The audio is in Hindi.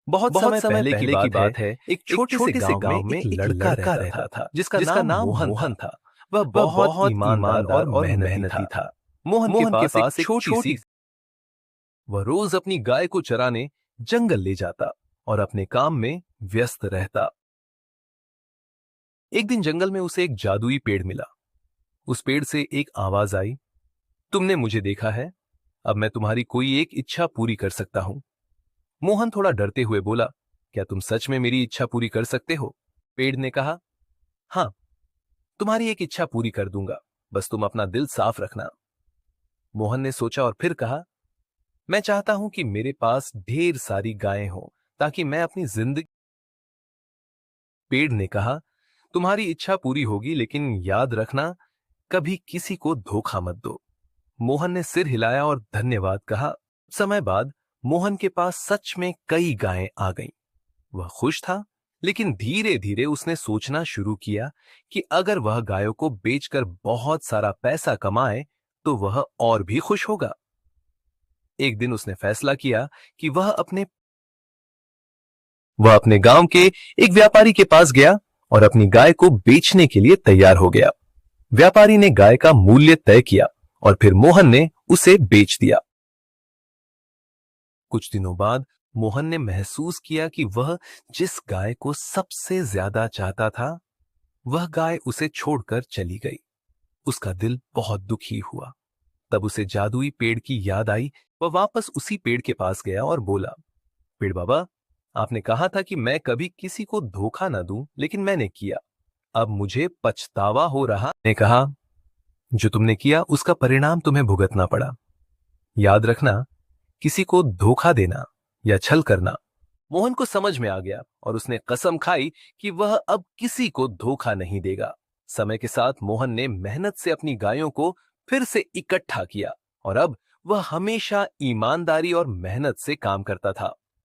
बहुत बहुत समय समय पहले की बात है, एक एक छोटे से छोटे से गांव में गांव में एक एक लड़का लड़का रहता रहता था था, जिसका नाम मोहन था। वह वह बहुत बहुत ईमानदार ईमानदार और और मेहनती मेहनती था। था। मोहन के मोहन के पास एक पास एक छोटी सी, वह रोज अपनी गाय को चराने जंगल ले जाता और अपने काम में व्यस्त रहता। एक दिन जंगल में उसे एक जादुई पेड़ मिला। उस पेड़ से एक आवाज आई, तुमने मुझे देखा है, अब मैं तुम्हारी कोई एक इच्छा पूरी कर सकता हूं। मोहन थोड़ा डरते हुए बोला, क्या तुम सच में मेरी इच्छा पूरी कर सकते हो? पेड़ ने कहा, हाँ, तुम्हारी एक इच्छा पूरी कर दूंगा, बस तुम अपना दिल साफ रखना। मोहन ने सोचा और फिर कहा, मैं चाहता हूं कि मेरे पास ढेर सारी गायें हों ताकि मैं अपनी जिंदगी। पेड़ ने कहा, तुम्हारी इच्छा पूरी होगी, लेकिन याद रखना, कभी किसी को धोखा मत दो। मोहन ने सिर हिलाया और धन्यवाद कहा। समय बाद मोहन के पास सच में कई गायें आ गईं। वह खुश था, लेकिन धीरे धीरे उसने सोचना शुरू किया कि अगर वह गायों को बेचकर बहुत सारा पैसा कमाए तो वह और भी खुश होगा। एक दिन उसने फैसला किया कि वह अपने गांव के एक व्यापारी के पास गया और अपनी गाय को बेचने के लिए तैयार हो गया। व्यापारी ने गाय का मूल्य तय किया और फिर मोहन ने उसे बेच दिया। कुछ दिनों बाद मोहन ने महसूस किया कि वह जिस गाय को सबसे ज्यादा चाहता था, वह गाय उसे छोड़कर चली गई। उसका दिल बहुत दुखी हुआ। तब उसे जादुई पेड़ की याद आई। वह वापस उसी पेड़ के पास गया और बोला, पेड़ बाबा, आपने कहा था कि मैं कभी किसी को धोखा ना दूं, लेकिन मैंने किया। अब मुझे पछतावा हो रहा। ने कहा, जो तुमने किया उसका परिणाम तुम्हें भुगतना पड़ा। याद रखना, किसी को धोखा देना या छल करना। मोहन को समझ में आ गया और उसने कसम खाई कि वह अब किसी को धोखा नहीं देगा। समय के साथ मोहन ने मेहनत से अपनी गायों को फिर से इकट्ठा किया और अब वह हमेशा ईमानदारी और मेहनत से काम करता था।